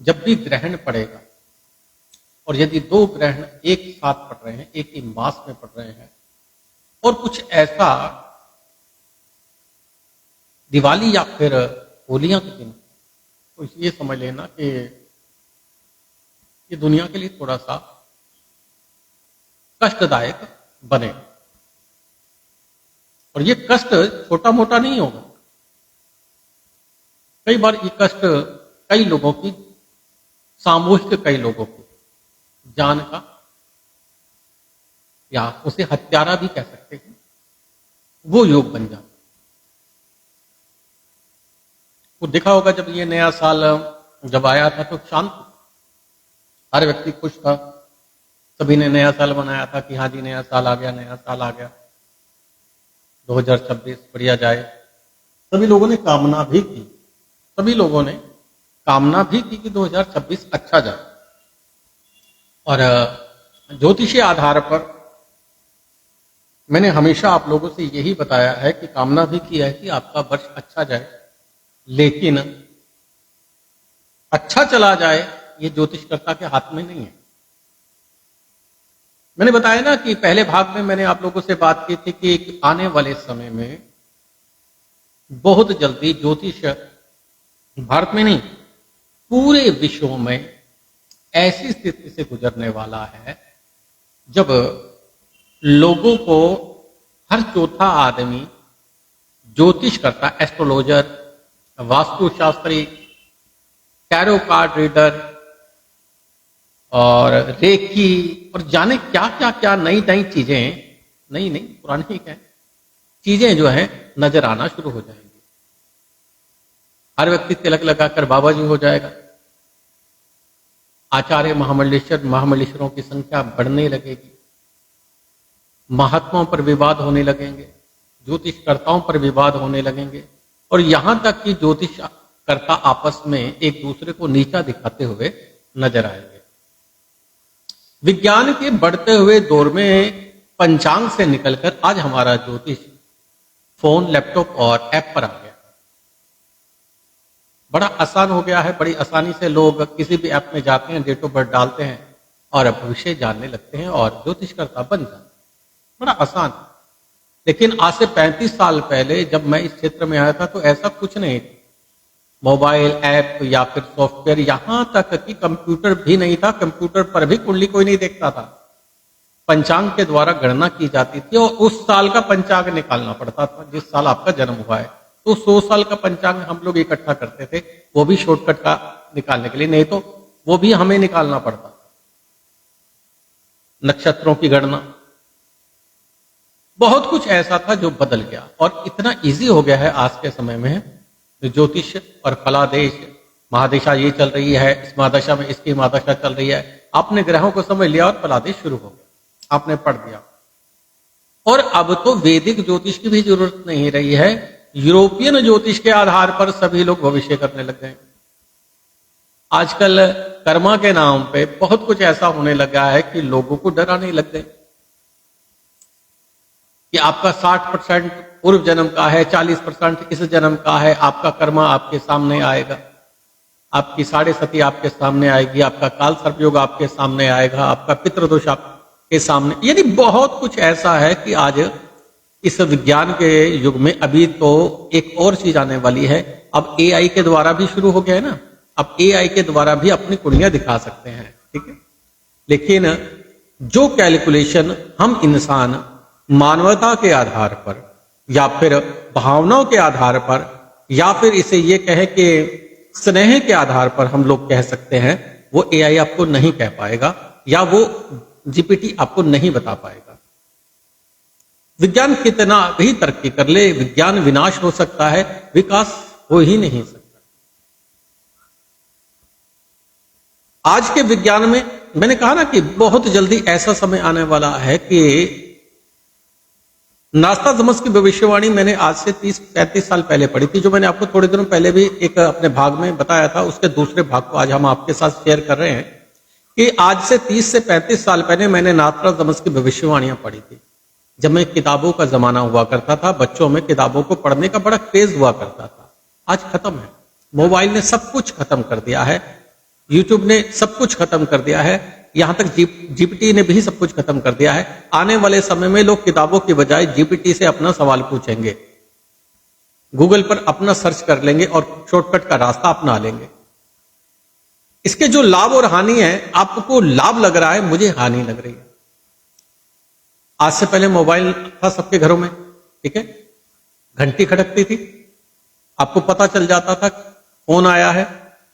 जब भी ग्रहण पड़ेगा और यदि दो ग्रहण एक साथ पड़ रहे हैं, एक ही मास में पड़ रहे हैं और कुछ ऐसा दिवाली या फिर होलियां के दिन, तो ये समझ लेना कि ये दुनिया के लिए थोड़ा सा कष्टदायक बने। और ये कष्ट छोटा मोटा नहीं होगा। कई बार ये कष्ट कई लोगों की, सामूहिक कई लोगों की जान का, या उसे हत्यारा भी कह सकते हैं, वो योग बन जाता। वो देखा होगा जब ये नया साल जब आया था तो शांत, हर व्यक्ति खुश था, सभी ने नया साल मनाया था कि हाँ जी नया साल आ गया, नया साल आ गया, 2026 बढ़िया जाए। सभी लोगों ने कामना भी की, सभी लोगों ने कामना भी की कि 2026 अच्छा जाए। और ज्योतिषीय आधार पर मैंने हमेशा आप लोगों से यही बताया है कि कामना भी की है कि आपका वर्ष अच्छा जाए, लेकिन अच्छा चला जाए ये ज्योतिषकर्ता के हाथ में नहीं है। मैंने बताया ना कि पहले भाग में मैंने आप लोगों से बात की थी कि आने वाले समय में बहुत जल्दी ज्योतिष भारत में नहीं पूरे विश्व में ऐसी स्थिति से गुजरने वाला है जब लोगों को हर चौथा आदमी ज्योतिष करता, एस्ट्रोलॉजर, वास्तुशास्त्री, टैरो कार्ड रीडर और रेकी और जाने क्या क्या क्या नई नई चीजें, नई नई पुरानी क्या चीजें जो है नजर आना शुरू हो जाएंगी। हर व्यक्ति तिलक लगाकर बाबा जी हो जाएगा। आचार्य महामंडलेश्वरों की संख्या बढ़ने लगेगी। महात्माओं पर विवाद होने लगेंगे, ज्योतिषकर्ताओं पर विवाद होने लगेंगे, और यहां तक कि ज्योतिषकर्ता आपस में एक दूसरे को नीचा दिखाते हुए नजर आएंगे। विज्ञान के बढ़ते हुए दौर में पंचांग से निकलकर आज हमारा ज्योतिष फोन, लैपटॉप और ऐप पर आ गया। बड़ा आसान हो गया है, बड़ी आसानी से लोग किसी भी ऐप में जाते हैं, डेट ऑफ बर्थ डालते हैं और भविष्य जानने लगते हैं और ज्योतिषकर्ता बन जाते हैं। बड़ा आसान। लेकिन आज से 35 साल पहले जब मैं इस क्षेत्र में आया था तो ऐसा कुछ नहीं था। मोबाइल ऐप या फिर सॉफ्टवेयर, यहां तक कि कंप्यूटर भी नहीं था। कंप्यूटर पर भी कुंडली कोई नहीं देखता था। पंचांग के द्वारा गणना की जाती थी और उस साल का पंचांग निकालना पड़ता था जिस साल आपका जन्म हुआ है। तो 100 साल का पंचांग हम लोग इकट्ठा करते थे, वो भी शॉर्टकट का निकालने के लिए, नहीं तो वो भी हमें निकालना पड़ता था। नक्षत्रों की गणना, बहुत कुछ ऐसा था जो बदल गया और इतना इजी हो गया है आज के समय में। ज्योतिष और फलादेश, महादशा ये चल रही है, इस महादशा में इसकी महादशा चल रही है, आपने ग्रहों को समझ लिया और फलादेश शुरू हो गया, आपने पढ़ दिया। और अब तो वैदिक ज्योतिष की भी जरूरत नहीं रही है, यूरोपियन ज्योतिष के आधार पर सभी लोग भविष्य करने लग गए। आजकल कर्मा के नाम पे बहुत कुछ ऐसा होने लगा है कि लोगों को डराने लग गए कि आपका 60% पूर्व जन्म का है, 40% इस जन्म का है, आपका कर्मा आपके सामने आएगा, आपकी साढ़े सती आपके सामने आएगी, आपका काल सर्पयोग आपके सामने आएगा, आपका पितृदोष आपके सामने, यानी बहुत कुछ ऐसा है कि आज इस विज्ञान के युग में अभी तो एक और चीज आने वाली है। अब एआई के द्वारा भी शुरू हो गया है ना, अब एआई के द्वारा भी अपनी कुंडलियां दिखा सकते हैं, ठीक है। लेकिन जो कैलकुलेशन हम इंसान मानवता के आधार पर या फिर भावनाओं के आधार पर या फिर इसे ये कहे कि स्नेह के आधार पर हम लोग कह सकते हैं, वो एआई आपको नहीं कह पाएगा या वो जीपीटी आपको नहीं बता पाएगा। विज्ञान कितना भी तरक्की कर ले, विज्ञान विनाश हो सकता है, विकास हो ही नहीं सकता। आज के विज्ञान में मैंने कहा ना कि बहुत जल्दी ऐसा समय आने वाला है कि नास्तादमस की भविष्यवाणी मैंने आज से 30-35 साल पहले पढ़ी थी, जो मैंने आपको थोड़े दिनों पहले भी एक अपने भाग में बताया था। उसके दूसरे भाग को आज हम आपके साथ शेयर कर रहे हैं कि आज से 30 से 35 साल पहले मैंने नास्तादमस की भविष्यवाणियां पढ़ी थी। जब मैं किताबों का जमाना हुआ करता था, बच्चों में किताबों को पढ़ने का बड़ा क्रेज हुआ करता था। आज खत्म है, मोबाइल ने सब कुछ खत्म कर दिया है। यूट्यूब ने सब कुछ खत्म कर दिया है, यहां तक जीपीटी ने भी सब कुछ खत्म कर दिया है। आने वाले समय में लोग किताबों की बजाय जीपीटी से अपना सवाल पूछेंगे, गूगल पर अपना सर्च कर लेंगे और शॉर्टकट का रास्ता अपना लेंगे। इसके जो लाभ और हानि है, आपको लाभ लग रहा है, मुझे हानि लग रही है। आज से पहले मोबाइल था सबके घरों में, ठीक है, घंटी खड़कती थी, आपको पता चल जाता था फोन आया है।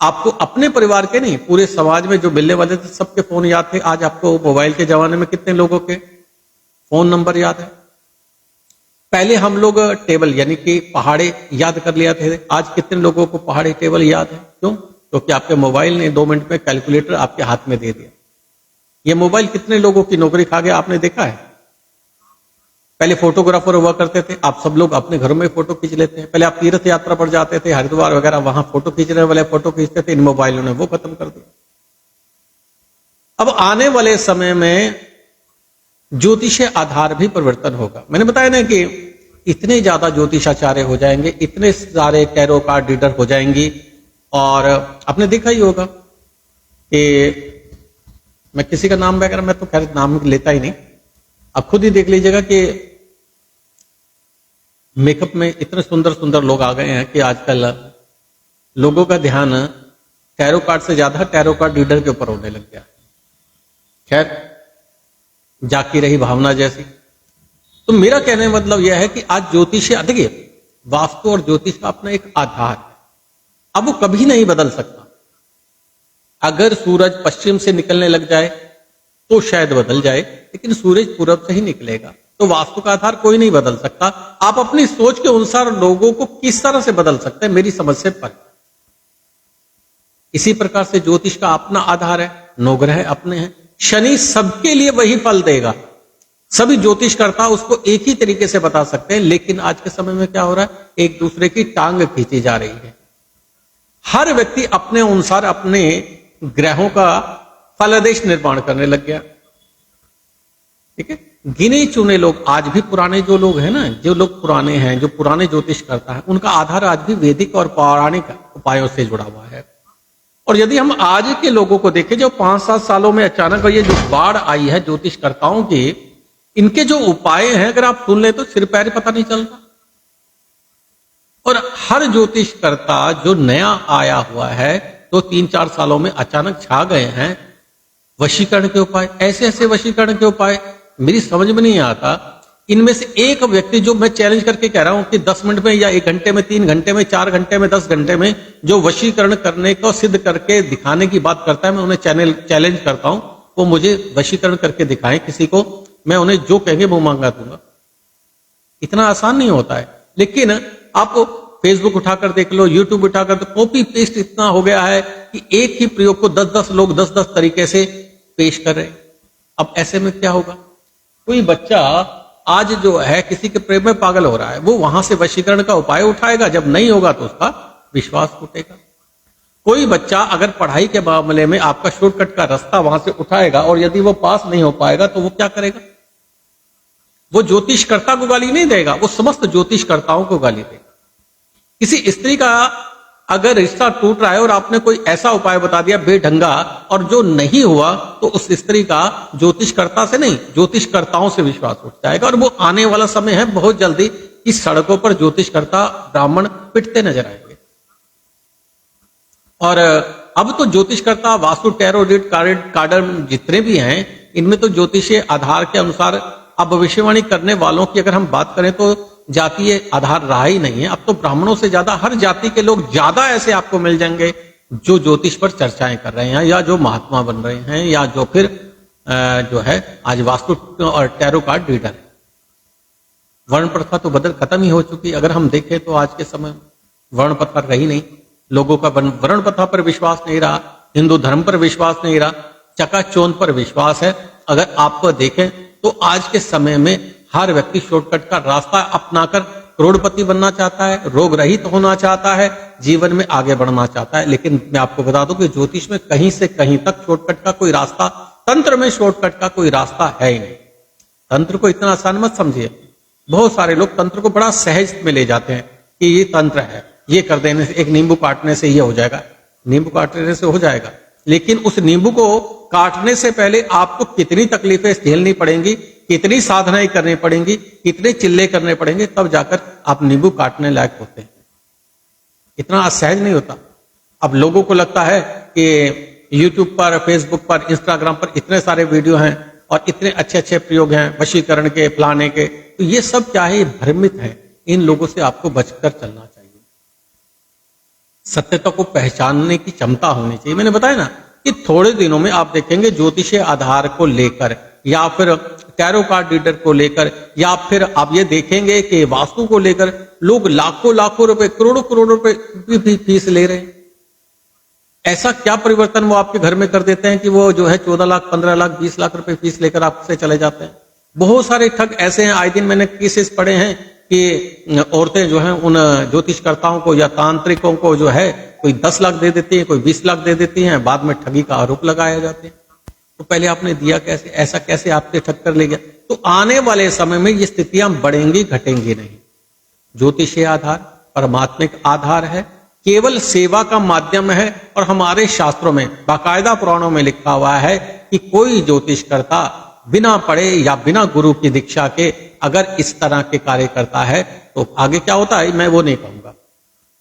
आपको अपने परिवार के नहीं, पूरे समाज में जो मिलने वाले थे सबके फोन याद थे। आज आपको मोबाइल के जमाने में कितने लोगों के फोन नंबर याद है? पहले हम लोग टेबल यानी कि पहाड़े याद कर लिया थे, आज कितने लोगों को पहाड़े टेबल याद है? क्यों? क्योंकि आपके मोबाइल ने 2 मिनट में कैलकुलेटर आपके हाथ में दे दिया। ये मोबाइल कितने लोगों की नौकरी खा गया, आपने देखा है? पहले फोटोग्राफर हुआ करते थे, आप सब लोग अपने घरों में फोटो खींच लेते हैं। पहले आप तीर्थ यात्रा पर जाते थे, हरिद्वार वगैरह, वहां फोटो खींचने वाले फोटो खींचते थे, इन मोबाइलों ने वो खत्म कर दिया। अब आने वाले समय में ज्योतिषीय आधार भी परिवर्तन होगा। मैंने बताया ना कि इतने ज्यादा ज्योतिषाचार्य हो जाएंगे, इतने सारे टैरो कार्ड रीडर हो जाएंगी। और आपने देखा ही होगा कि मैं किसी का नाम वगैरह, मैं तो खैर नाम लेता ही नहीं, आप खुद ही देख लीजिएगा कि मेकअप में इतने सुंदर सुंदर लोग आ गए हैं कि आजकल लोगों का ध्यान टैरो कार्ड से ज्यादा टैरो कार्ड रीडर के ऊपर होने लग गया। खैर, जाकी रही भावना जैसी। तो मेरा कहने का मतलब यह है कि आज ज्योतिष, देखिए वास्तु और ज्योतिष का अपना एक आधार है, अब वो कभी नहीं बदल सकता। अगर सूरज पश्चिम से निकलने लग जाए तो शायद बदल जाए, लेकिन सूरज पूरब से ही निकलेगा, तो वास्तु का आधार कोई नहीं बदल सकता। आप अपनी सोच के अनुसार लोगों को किस तरह से बदल सकते हैं, मेरी समझ से पर। इसी प्रकार से ज्योतिष का अपना आधार है, नवग्रह अपने हैं। शनि सबके लिए वही फल देगा, सभी ज्योतिषकर्ता उसको एक ही तरीके से बता सकते हैं, लेकिन आज के समय में क्या हो रहा है, एक दूसरे की टांग खींची जा रही है। हर व्यक्ति अपने अनुसार अपने ग्रहों का फलादेश निर्माण करने लग गया, ठीक है। गिने चुने लोग, आज भी पुराने जो लोग हैं ना, जो लोग पुराने हैं, जो पुराने ज्योतिष करता है, उनका आधार आज भी वैदिक और पौराणिक उपायों से जुड़ा हुआ है। और यदि हम आज के लोगों को देखें, जो 5-7 सालों में अचानक ये जो बाढ़ आई है ज्योतिषकर्ताओं की, इनके जो उपाय हैं अगर आप सुन ले तो सिर पैर पता नहीं चलता। और हर ज्योतिषकर्ता जो नया आया हुआ है, तो 3-4 सालों में अचानक छा गए हैं वशीकरण के उपाय, ऐसे ऐसे वशीकरण के उपाय मेरी समझ में नहीं आता। इनमें से एक व्यक्ति, जो मैं चैलेंज करके कह रहा हूं कि 10 मिनट में या 1 घंटे में, 3 घंटे में, 4 घंटे में, 10 घंटे में जो वशीकरण करने को सिद्ध करके दिखाने की बात करता है, मैं उन्हें चैलेंज करता हूं, वो मुझे वशीकरण करके दिखाएं किसी को, मैं उन्हें जो कहेंगे वो मांगा दूंगा। इतना आसान नहीं होता है। लेकिन आप फेसबुक उठाकर देख लो, यूट्यूब उठाकर, तो कॉपी पेस्ट इतना हो गया है कि एक ही प्रयोग को 10-10 लोग 10-10 तरीके से पेश कर रहे हैं। अब ऐसे में क्या होगा, कोई बच्चा आज जो है किसी के प्रेम में पागल हो रहा है, वो वहां से वशीकरण का उपाय उठाएगा, जब नहीं होगा तो उसका विश्वास टूटेगा। कोई बच्चा अगर पढ़ाई के मामले में आपका शॉर्टकट का रास्ता वहां से उठाएगा, और यदि वो पास नहीं हो पाएगा तो वो क्या करेगा, वो ज्योतिषकर्ता को गाली नहीं देगा, वो समस्त ज्योतिषकर्ताओं को गाली देगा। किसी स्त्री का अगर रिश्ता टूट रहा है और आपने कोई ऐसा उपाय बता दिया बेढंगा, और जो नहीं हुआ, तो उस स्त्री का ज्योतिषकर्ता से नहीं, ज्योतिषकर्ताओं से विश्वास उठ जाएगा। और वो आने वाला समय है बहुत जल्दी, इस सड़कों पर ज्योतिषकर्ता ब्राह्मण पिटते नजर आएंगे। और अब तो ज्योतिषकर्ता, वास्तु, टैरो रीड, कार्ड जितने भी हैं, इनमें तो ज्योतिषीय आधार के अनुसार अब भविष्यवाणी करने वालों की अगर हम बात करें तो जातीय आधार रहा ही नहीं है। अब तो ब्राह्मणों से ज्यादा हर जाति के लोग ज्यादा ऐसे आपको मिल जाएंगे जो ज्योतिष पर चर्चाएं कर रहे हैं, या जो महात्मा बन रहे हैं, या जो फिर जो है आज वास्तु और टैरो कार्ड रीडर है। वर्ण प्रथा तो बदल खत्म ही हो चुकी। अगर हम देखें तो आज के समय वर्ण प्रथा रही नहीं, लोगों का वर्ण प्रथा पर विश्वास नहीं रहा, हिंदू धर्म पर विश्वास नहीं रहा, चकाचौंध पर विश्वास है। अगर आपको देखें तो आज के समय में हर व्यक्ति शॉर्टकट का रास्ता अपनाकर करोड़पति बनना चाहता है, रोग रहित होना चाहता है, जीवन में आगे बढ़ना चाहता है। लेकिन मैं आपको बता दूं कि ज्योतिष में कहीं से कहीं तक शॉर्टकट का कोई रास्ता, तंत्र में शॉर्टकट का कोई रास्ता है ही नहीं। तंत्र को इतना आसान मत समझिए। बहुत सारे लोग तंत्र को बड़ा सहज में ले जाते हैं कि ये तंत्र है, ये कर देने से, एक नींबू काटने से ये हो जाएगा। नींबू काटने से हो जाएगा? लेकिन उस नींबू को काटने से पहले आपको कितनी तकलीफें झेलनी पड़ेंगी, कितनी साधनाएं करनी पड़ेंगी, कितने चिल्ले करने पड़ेंगे, तब जाकर आप नींबू काटने लायक होते हैं। इतना असहज नहीं होता। अब लोगों को लगता है कि यूट्यूब पर, फेसबुक पर, इंस्टाग्राम पर इतने सारे वीडियो हैं और इतने अच्छे अच्छे प्रयोग हैं वशीकरण के, फलाने के, तो ये सब क्या है, भ्रमित है। इन लोगों से आपको बचकर चलना चाहिए। सत्यता को पहचानने की क्षमता होनी चाहिए। मैंने बताया ना कि थोड़े दिनों में आप देखेंगे ज्योतिषीय आधार को लेकर या फिर टैरो कार्ड रीडर को लेकर या फिर आप ये देखेंगे कि वास्तु को लेकर लोग लाखों लाखों रुपए, करोड़ों करोड़ों रुपए भी फीस ले रहे हैं। ऐसा क्या परिवर्तन वो आपके घर में कर देते हैं कि वो जो है 14 लाख, 15 लाख, 20 लाख रुपए फीस लेकर आपसे चले जाते हैं। बहुत सारे ठग ऐसे हैं, आए दिन मैंने केसेस पढ़े हैं कि औरतें जो हैं उन ज्योतिषकर्ताओं को या तांत्रिकों को जो है कोई 10 लाख दे देती है, कोई 20 लाख दे देती हैं, बाद में ठगी का आरोप लगाया जाते हैं। तो पहले आपने दिया कैसे, ऐसा कैसे आपसे ठग कर ले गया। तो आने वाले समय में ये स्थितियां बढ़ेंगी, घटेंगी नहीं। ज्योतिषीय आधार परमात्मिक आधार है, केवल सेवा का माध्यम है। और हमारे शास्त्रों में बाकायदा पुराणों में लिखा हुआ है कि कोई ज्योतिषकर्ता बिना पढ़े या बिना गुरु की दीक्षा के अगर इस तरह के कार्य करता है तो आगे क्या होता है मैं वो नहीं कहूंगा।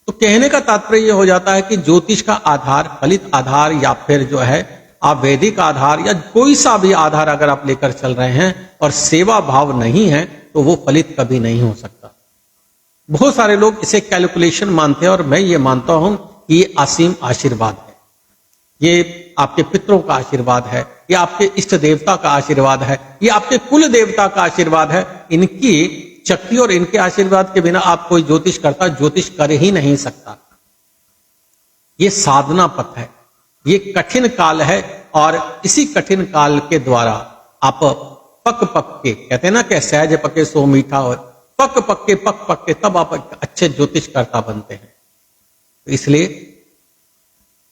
तो कहने का तात्पर्य यह हो जाता है कि ज्योतिष का आधार, फलित आधार या फिर जो है आप वैदिक आधार या कोई सा भी आधार अगर आप लेकर चल रहे हैं और सेवा भाव नहीं है तो वो फलित कभी नहीं हो सकता। बहुत सारे लोग इसे कैलकुलेशन मानते हैं और मैं ये मानता हूं कि ये असीम आशीर्वाद है। ये आपके पितरों का आशीर्वाद है, ये आपके इष्ट देवता का आशीर्वाद है, ये आपके कुल देवता का आशीर्वाद है। इनकी शक्ति और इनके आशीर्वाद के बिना आप कोई ज्योतिष करता ज्योतिष कर ही नहीं सकता। ये साधना पथ है, ये कठिन काल है और इसी कठिन काल के द्वारा आप पक पक के, कहते हैं ना कि सहज पके सो मीठा, और पक पक के तब आप अच्छे ज्योतिषकर्ता बनते हैं। तो इसलिए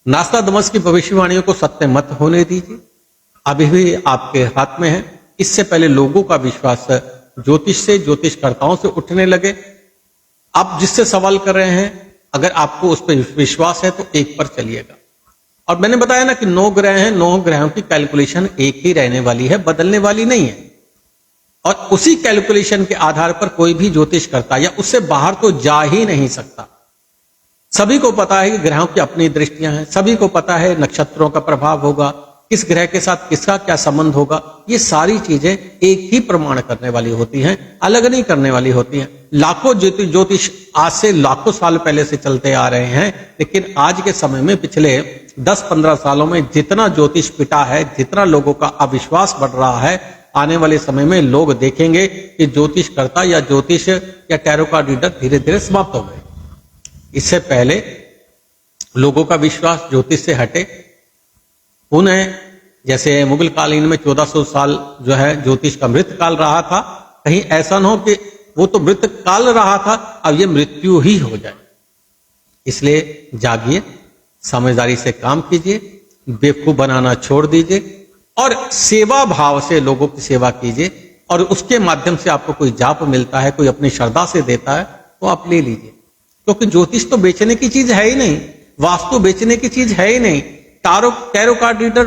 नास्तादमस की भविष्यवाणियों को सत्य मत होने दीजिए, अभी भी आपके हाथ में है। इससे पहले लोगों का विश्वास ज्योतिष से, ज्योतिषकर्ताओं से उठने लगे। आप जिससे सवाल कर रहे हैं अगर आपको उस पर विश्वास है तो एक पर चलिएगा। और मैंने बताया ना कि 9 ग्रह हैं, 9 ग्रहों की कैलकुलेशन एक ही रहने वाली है, बदलने वाली नहीं है। और उसी कैलकुलेशन के आधार पर कोई भी ज्योतिष करता या उससे बाहर तो जा ही नहीं सकता। सभी को पता है कि ग्रहों की अपनी दृष्टियां हैं, सभी को पता है नक्षत्रों का प्रभाव होगा, किस ग्रह के साथ किसका क्या संबंध होगा। ये सारी चीजें एक ही प्रमाण करने वाली होती हैं, अलग नहीं करने वाली होती हैं। लाखों ज्योतिष आज से लाखों साल पहले से चलते आ रहे हैं, लेकिन आज के समय में पिछले 10-15 सालों में जितना ज्योतिष पिटा है, जितना लोगों का अविश्वास बढ़ रहा है, आने वाले समय में लोग देखेंगे कि ज्योतिष करता या ज्योतिष या टैरो कार्ड रीडर धीरे धीरे समाप्त हो गए। इससे पहले लोगों का विश्वास ज्योतिष से हटे, उन्हें जैसे मुगल कालीन में 1400 साल जो है ज्योतिष का मृत काल रहा था, कहीं ऐसा न हो कि वो तो मृत काल रहा था अब ये मृत्यु ही हो जाए। इसलिए जागिए, समझदारी से काम कीजिए, बेवकूफ बनाना छोड़ दीजिए और सेवा भाव से लोगों की सेवा कीजिए। और उसके माध्यम से आपको कोई जाप मिलता है, कोई अपनी श्रद्धा से देता है तो आप ले लीजिए, क्योंकि ज्योतिष तो बेचने की चीज है ही नहीं, वास्तु बेचने की चीज है ही नहीं। टैरो कार्ड रीडर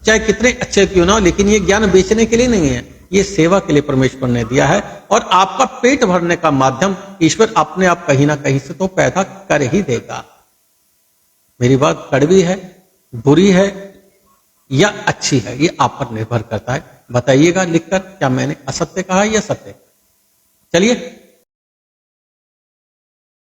चाहे कितने अच्छे क्यों ना हो, लेकिन ये ज्ञान बेचने के लिए नहीं है, ये सेवा के लिए परमेश्वर ने दिया है। और आपका पेट भरने का माध्यम ईश्वर अपने आप कहीं ना कहीं से तो पैदा कर ही देगा। मेरी बात कड़वी है, बुरी है या अच्छी है, ये आप पर निर्भर करता है। बताइएगा लिखकर क्या मैंने असत्य कहा या सत्य। चलिए